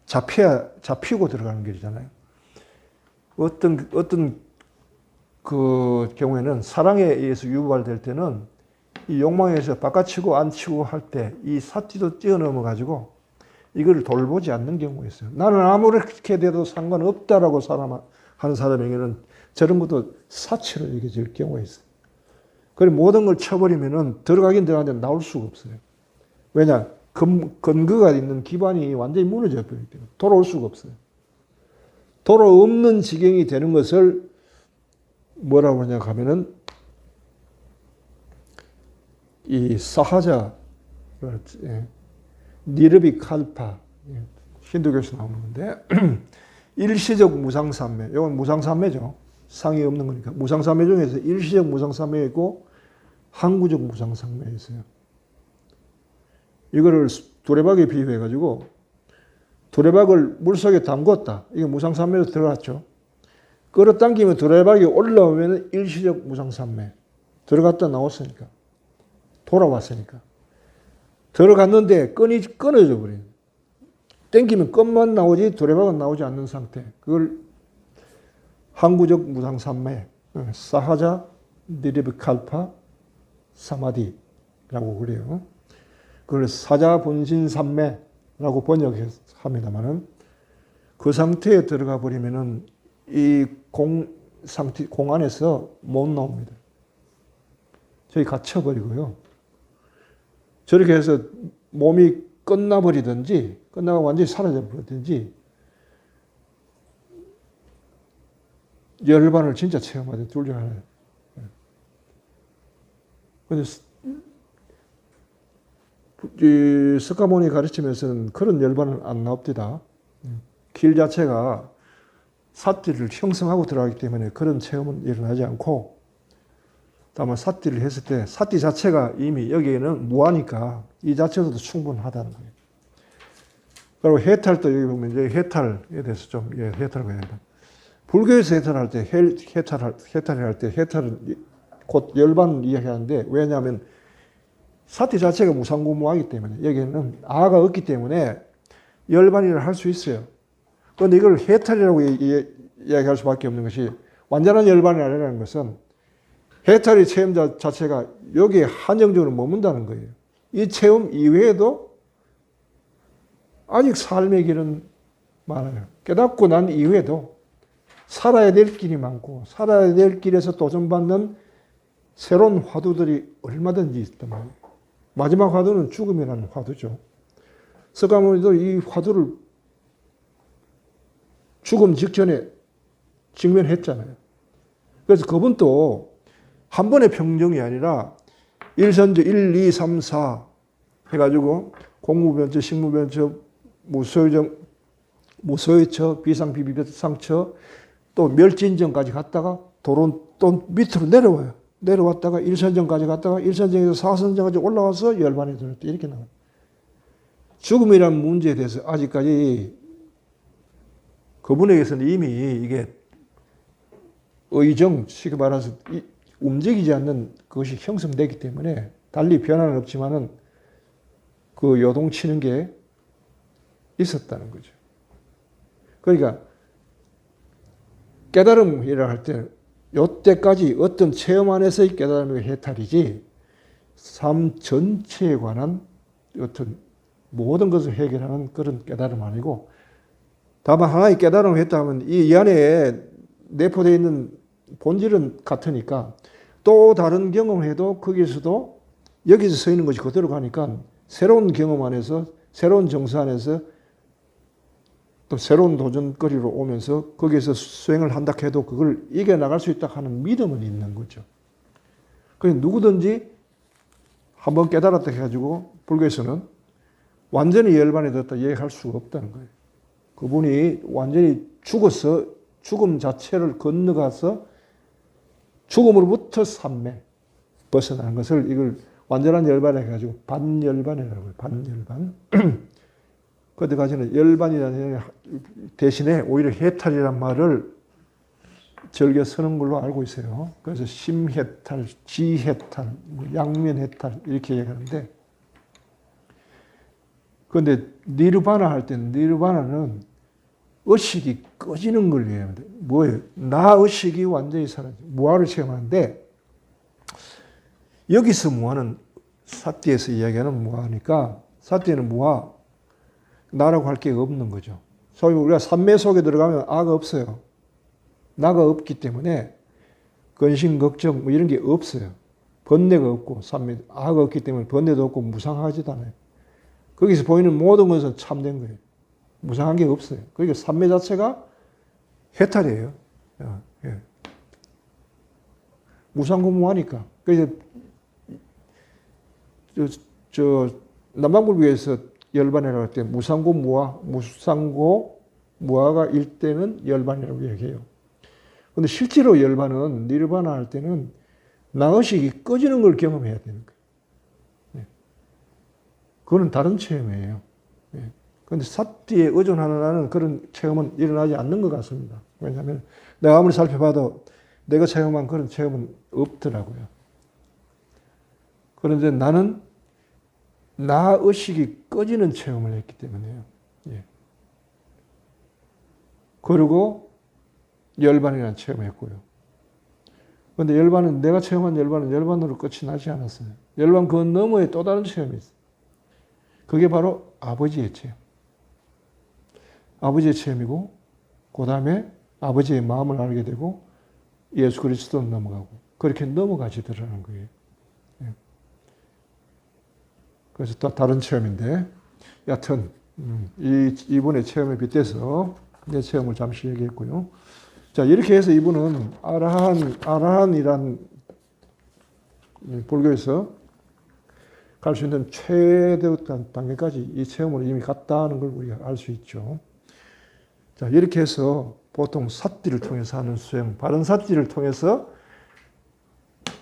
잡히고 들어가는 길이잖아요. 어떤 그 경우에는 사랑에 의해서 유발될 때는 이 욕망에서 바깥치고 안치고 할 때 이 삿지도 뛰어넘어 가지고 이걸 돌보지 않는 경우가 있어요. 나는 아무렇게 돼도 상관없다라고 하는 사람에게는 저런 것도 사치로 여겨질 경우가 있어요. 그리고 모든 걸 쳐버리면은 들어가긴 들어가는데 나올 수가 없어요. 왜냐? 근거가 있는 기반이 완전히 무너져 버리기 때문에 돌아올 수가 없어요. 돌아없는 지경이 되는 것을 뭐라고 하냐 하면은 이 사하자, 니르비 칼파, 힌두교에서 나오는 건데 일시적 무상삼매, 이건 무상삼매죠. 상이 없는 거니까. 무상삼매 중에서 일시적 무상삼매 있고 항구적 무상삼매 있어요. 이거를 두레박에 비유해가지고 두레박을 물속에 담궜다. 이게 무상삼매로 들어갔죠. 끌어당기면 두레박이 올라오면 일시적 무상삼매. 들어갔다 나왔으니까. 돌아왔으니까. 들어갔는데 끈이 끊어져 버려요. 당기면 끈만 나오지 두레박은 나오지 않는 상태. 그걸 항구적 무상삼매, 사하자, 니르비칼파, 사마디라고 그래요. 그걸 사자본신삼매라고 번역합니다만은 그 상태에 들어가 버리면은 이 공 안에서 못 나옵니다. 저희 갇혀버리고요. 저렇게 해서 몸이 끝나고 완전히 사라져버리든지 열반을 진짜 체험하죠. 둘 중 하나예요. 근데 스카모니 가르치면서는 그런 열반은 안 나옵니다. 길 자체가 삿띠를 형성하고 들어가기 때문에 그런 체험은 일어나지 않고 다만 삿띠를 했을 때 삿띠 자체가 이미 여기에는 무하니까 이 자체로도 충분하다는 거예요. 그리고 해탈도 여기 보면 이제 해탈에 대해서 좀 해탈을 해야 된다. 불교에서 해탈할 때 해탈은 곧 열반을 이야기하는데 왜냐하면 사티 자체가 무상고무하기 때문에 여기는 아가 없기 때문에 열반이라 할 수 있어요. 그런데 이걸 해탈이라고 이야기할 수밖에 없는 것이 완전한 열반이 아니라는 것은 해탈의 체험 자체가 여기에 한정적으로 머문다는 거예요. 이 체험 이외에도 아직 삶의 길은 많아요. 깨닫고 난 이후에도 살아야 될 길이 많고 살아야 될 길에서 도전받는 새로운 화두들이 얼마든지 있단 말이에요. 마지막 화두는 죽음이라는 화두죠. 서가모니도 이 화두를 죽음 직전에 직면했잖아요. 그래서 그분도 한 번의 평정이 아니라 일선저 1, 2, 3, 4 해가지고 공무변처, 식무변처, 무소유처, 비상비비상처 또 멸진전까지 갔다가 또 밑으로 내려와요. 내려왔다가 일선전까지 갔다가 일선전에서 사선전까지 올라와서 열반에 들었다. 이렇게 나와요. 죽음이라는 문제에 대해서 아직까지 그분에게서는 이미 이게 의정, 쉽게 말해서 움직이지 않는 그것이 형성되기 때문에 달리 변화는 없지만은 그 요동치는 게 있었다는 거죠. 그러니까 깨달음이라 할 때 요때까지 어떤 체험 안에서의 깨달음이 해탈이지 삶 전체에 관한 어떤 모든 것을 해결하는 그런 깨달음 아니고 다만 하나의 깨달음을 했다면 이 안에 내포되어 있는 본질은 같으니까 또 다른 경험을 해도 거기서도 여기서 서 있는 것이 그대로 가니까 새로운 경험 안에서 새로운 정서 안에서 또 새로운 도전거리로 오면서 거기에서 수행을 한다 해도 그걸 이겨나갈 수 있다 하는 믿음은 있는 거죠. 그래서 누구든지 한번 깨달았다 해가지고 불교에서는 완전히 열반에 들었다 얘기할 수가 없다는 거예요. 그분이 완전히 죽어서 죽음 자체를 건너가서 죽음으로부터 삼매 벗어나는 것을 이걸 완전한 열반에 해가지고 반열반이라고 해요. 반열반. 그때까지는 열반이라는 대신에 오히려 해탈이란 말을 즐겨 쓰는 걸로 알고 있어요. 그래서 심해탈, 지해탈, 양면해탈 이렇게 얘기하는데, 그런데 니르바나 할 때는 니르바나는 의식이 꺼지는 걸 얘기합니다. 뭐예요? 나 의식이 완전히 사라져. 무아를 체험하는데, 여기서 무아는 사티에서 이야기하는 무아니까, 사티에는 무아, 나라고 할 게 없는 거죠. 소위 우리가 삼매 속에 들어가면 아가 없어요. 나가 없기 때문에 근심, 걱정 뭐 이런 게 없어요. 번뇌가 없고 삼매, 아가 없기 때문에 번뇌도 없고 무상하지도 않아요. 거기서 보이는 모든 것은 참된 거예요. 무상한 게 없어요. 그러니까 삼매 자체가 해탈이에요. 예. 무상고무하니까. 그래서 남방불교에서 열반이라고 할 때 무상고 무아, 무상고 무아가 일때는 열반이라고 얘기해요. 근데 실제로 열반은 니르바나 할 때는 나의식이 꺼지는 걸 경험해야 되는 거예요. 네. 그거는 다른 체험이에요. 네. 그런데 사티에 의존하는 한은 그런 체험은 일어나지 않는 것 같습니다. 왜냐하면 내가 아무리 살펴봐도 내가 체험한 그런 체험은 없더라고요. 그런데 나는 나 의식이 꺼지는 체험을 했기 때문에요. 예. 그리고 열반이라는 체험을 했고요. 그런데 열반은 내가 체험한 열반은 열반으로 끝이 나지 않았어요. 열반 그 너머에 또 다른 체험이 있어요. 그게 바로 아버지의 체험. 아버지의 체험이고, 그 다음에 아버지의 마음을 알게 되고, 예수 그리스도로 넘어가고, 그렇게 넘어가지더라는 거예요. 예. 그래서 또 다른 체험인데, 여하튼, 이분의 체험에 빗대서 내 체험을 잠시 얘기했고요. 자, 이렇게 해서 이분은 아라한이란 불교에서 갈 수 있는 최대 단계까지 이 체험으로 이미 갔다는 걸 우리가 알 수 있죠. 자, 이렇게 해서 보통 사띠를 통해서 하는 수행, 바른 사띠를 통해서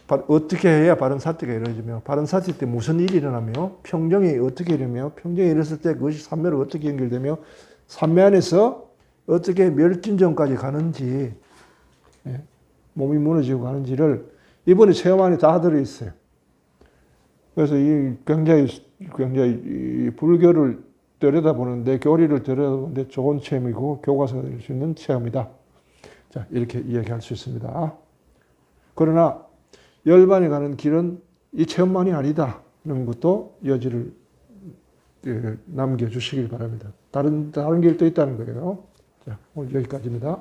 어떻게 해야 바른 사띠가 이루어지며, 바른 사띠 때 무슨 일이 일어나며, 평정이 어떻게 이루며, 평정이 이뤘을 때 그것이 삼매로 어떻게 연결되며, 삼매 안에서 어떻게 멸진정까지 가는지, 예, 몸이 무너지고 가는지를 이번에 체험 안에 다 들어있어요. 그래서 이 굉장히 이 불교를 들여다보는데, 교리를 들여다보는데 좋은 체험이고 교과서가 될 수 있는 체험이다. 자, 이렇게 이야기할 수 있습니다. 그러나 열반에 가는 길은 이 체험만이 아니다. 이런 것도 여지를 남겨주시길 바랍니다. 다른 길도 있다는 거예요. 자, 오늘 여기까지입니다.